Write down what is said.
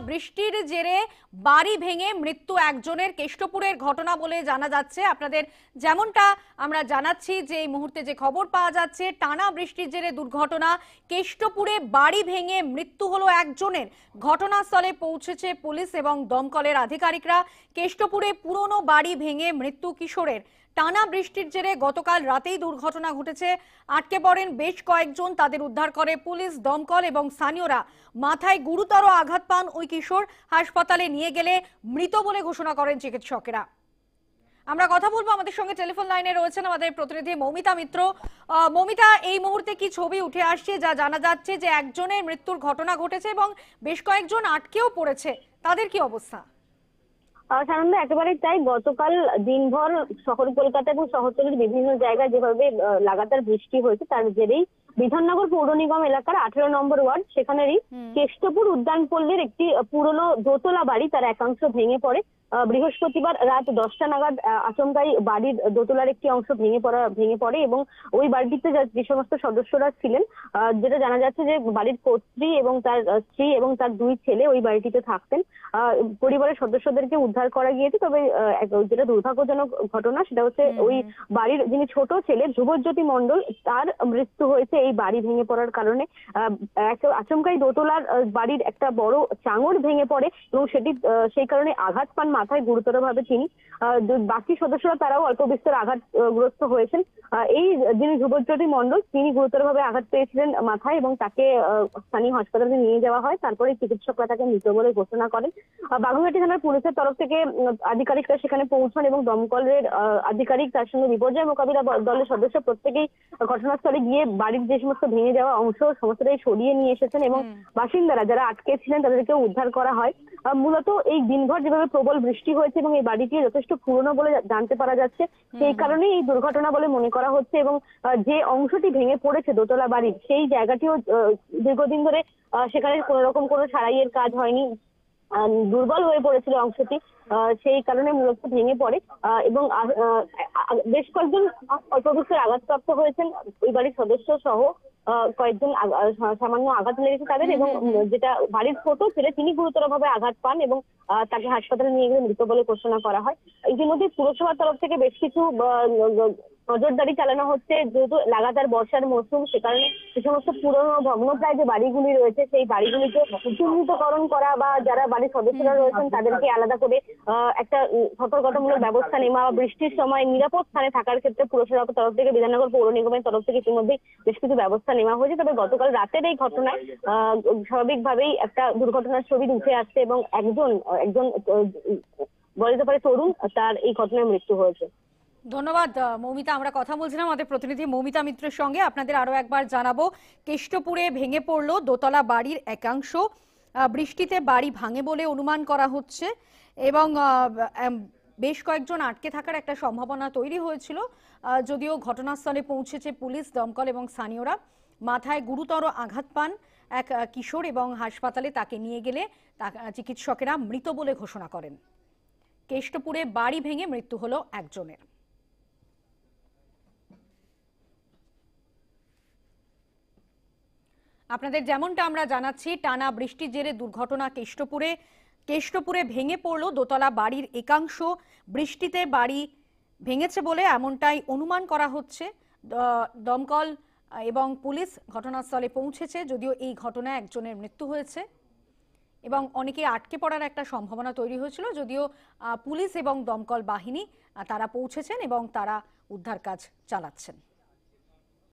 বৃষ্টির জেরে বাড়ি ভেঙে মৃত্যু একজনের, কেষ্টপুরের ঘটনা বলে জানা যাচ্ছে। আপনাদের যেমনটা আমরা জানাচ্ছি যে এই মুহূর্তে যে খবর পাওয়া যাচ্ছে, টানা বৃষ্টির জেরে দুর্ঘটনা, কেষ্টপুরে বাড়ি ভেঙে মৃত্যু হলো একজনের। ঘটনাস্থলে পৌঁছেছে পুলিশ এবং দমকলের আধিকারিকরা। কেষ্টপুরে পুরনো বাড়ি ভেঙে মৃত্যু কিশোরের। টানা বৃষ্টির জেরে গতকাল রাতেই দুর্ঘটনা ঘটেছে। আটকে পড়েন বেশ কয়েকজন, তাদের উদ্ধার করে পুলিশ, দমকল এবং স্থানীয়রা। মাথায় গুরুতর আঘাত পান ওই কিশোর। হাসপাতালে নিয়ে গেলে মৃত বলে ঘোষণা করেন চিকিৎসকেরা। আমরা কথা বলবো, আমাদের সঙ্গে টেলিফোন লাইনে রয়েছেন আমাদের প্রতিনিধি মৌমিতা মিত্র। মৌমিতা, এই মুহূর্তে কি ছবি উঠে আসছে? যা জানা যাচ্ছে যে একজনের মৃত্যুর ঘটনা ঘটেছে এবং বেশ কয়েকজন আটকেও পড়েছে, তাদের কি অবস্থা? সানন্দা, একেবারে তাই। গতকাল দিনভর শহর কলকাতা এবং শহরতলির বিভিন্ন জায়গায় যেভাবে লাগাতার বৃষ্টি হয়েছে, তার জেরেই বিধাননগর পৌর নিগম এলাকার 18 নম্বর ওয়ার্ড সেখানেরই কেষ্টপুর উদ্যানপল্লীর একটি পুরনো দোতলা বাড়ি, তার একাংশ ভেঙে পড়ে। বৃহস্পতিবার রাত 10টা নাগাদ আচমকাই বাড়ির দোতলার একটি অংশ ভেঙে পড়ে এবং ওই বাড়িটিতে যে সমস্ত সদস্যরা ছিলেন, যেটা জানা যাচ্ছে যে বাড়ির কর্ত্রী এবং তার স্ত্রী এবং তার দুই ছেলে ওই বাড়িটিতে থাকতেন। পরিবারের সদস্যদেরকে উদ্ধার করা গিয়েছে, তবে যেটা দুর্ভাগ্যজনক ঘটনা সেটা হচ্ছে ওই বাড়ির যিনি ছোট ছেলে ধ্রুবজ্যোতি মণ্ডল, তার মৃত্যু হয়েছে এই বাড়ি ভেঙে পড়ার কারণে। আচমকাই দোতলার বাড়ির একটা বড় চাঙড় ভেঙে পড়ে এবং সেই কারণে আঘাত পান মাথায় গুরুতরভাবে তিনি। বাকি সদস্যরা তারাও অল্প বিস্তর আঘাতগ্রস্ত হয়েছেন। এই যিনি ধ্রুবজ্যোতি মণ্ডল, তিনি গুরুতরভাবে আঘাত পেয়েছিলেন মাথায় এবং তাকে স্থানীয় হাসপাতালে নিয়ে যাওয়া হয়। তারপরে চিকিৎসকরা তাকে মৃত বলে ঘোষণা করেন। বাগুইআটি থানার পুলিশের তরফ থেকে আধিকারিকরা সেখানে পৌঁছান এবং দমকলের আধিকারিক, তার সঙ্গে বিপর্যয় মোকাবিলা দলের সদস্য প্রত্যেকেই ঘটনাস্থলে গিয়ে বাড়ির যে সমস্ত ভেঙে যাওয়া অংশ সমস্তটাই সরিয়ে নিয়ে এসেছেন এবং বাসিন্দারা যারা আটকে ছিলেন তাদেরকে উদ্ধার করা হয়। মূলত এই দিনভর যেভাবে প্রবল বৃষ্টি হয়েছে এবং এই বাড়িটি যথেষ্ট পুরনো বলে জানতে পারা যাচ্ছে, সেই কারণেই এই দুর্ঘটনা বলে মনে করা হচ্ছে। এবং যে অংশটি ভেঙে পড়েছে দোতলা বাড়ির, সেই জায়গাটিও দীর্ঘদিন ধরে সেখানে কোন রকম কোনো সারাইয়ের কাজ হয়নি, দুর্বল হয়ে পড়েছিল অংশটি, সেই কারণে মূলত ভেঙে পড়ে এবং বেশ কয়েকজন অল্প বিস্তর আঘাতপ্রাপ্ত হয়েছেন। ওই বাড়ির সদস্য সহ কয়েকজন সামান্য আঘাত লেগেছে তাদের, এবং যেটা বাড়ির ছোট ছেলে তিনি গুরুতরভাবে আঘাত পান এবং তাকে হাসপাতালে নিয়ে গেলে মৃত বলে ঘোষণা করা হয়। ইতিমধ্যে পুরসভার তরফ থেকে বেশ কিছু নজরদারি চালানো হচ্ছে, যেহেতু লাগাতার বর্ষার মৌসুম, সে কারণে যে সমস্ত পুরনো ভগ্নপ্রায় যে বাড়িগুলি রয়েছে সেই বাড়িগুলিকে চিহ্নিতকরণ করা বা যারা বাড়ির সদস্যরা রয়েছেন তাদেরকে আলাদা করে একটা সতর্কতামূলক ব্যবস্থা নেওয়া, বৃষ্টির সময় নিরাপদ স্থানে থাকার ক্ষেত্রে পুরসভার তরফ থেকে, বিধাননগর পৌর নিগমের তরফ থেকে ইতিমধ্যে বেশ কিছু ব্যবস্থা নেওয়া হয়েছে। তবে গতকাল রাতের এই ঘটনায় স্বাভাবিকভাবেই একটা দুর্ঘটনার ছবি উঠে আসছে এবং একজন বলা যেতে পারে তরুণ, তার এই ঘটনায় মৃত্যু হয়েছে। ধন্যবাদ মৌমিতা। আমরা কথা বলছিলাম আমাদের প্রতিনিধি মৌমিতা মিত্রের সঙ্গে। আপনাদের আরো একবার জানাবো, কেষ্টপুরে ভেঙে পড়লো দোতলা বাড়ির একাংশ। বৃষ্টিতে বাড়ি ভাঙে বলে অনুমান করা হচ্ছে এবং বেশ কয়েকজন আটকে থাকার একটা সম্ভাবনা তৈরি হয়েছিল। যদিও ঘটনাস্থলে পৌঁছেছে পুলিশ, দমকল এবং স্থানীয়রা। মাথায় গুরুতর আঘাত পান এক কিশোর এবং হাসপাতালে তাকে নিয়ে গেলে চিকিৎসকেরা মৃত বলে ঘোষণা করেন। কেষ্টপুরে বাড়ি ভেঙে মৃত্যু হলো একজনের। আপনাদের যেমনটা আমরা জানাচ্ছি, টানা বৃষ্টির জেরে দুর্ঘটনা কেষ্টপুরে ভেঙে পড়লো দোতলা বাড়ির একাংশ। বৃষ্টিতে বাড়ি ভেঙেছে বলে এমনটাই অনুমান করা হচ্ছে। দমকল এবং পুলিশ ঘটনাস্থলে পৌঁছেছে, যদিও এই ঘটনায় একজনের মৃত্যু হয়েছে এবং অনেকে আটকে পড়ার একটা সম্ভাবনা তৈরি হয়েছিল। যদিও পুলিশ এবং দমকল বাহিনী তারা পৌঁছেছেন এবং তারা উদ্ধার কাজ চালাচ্ছেন।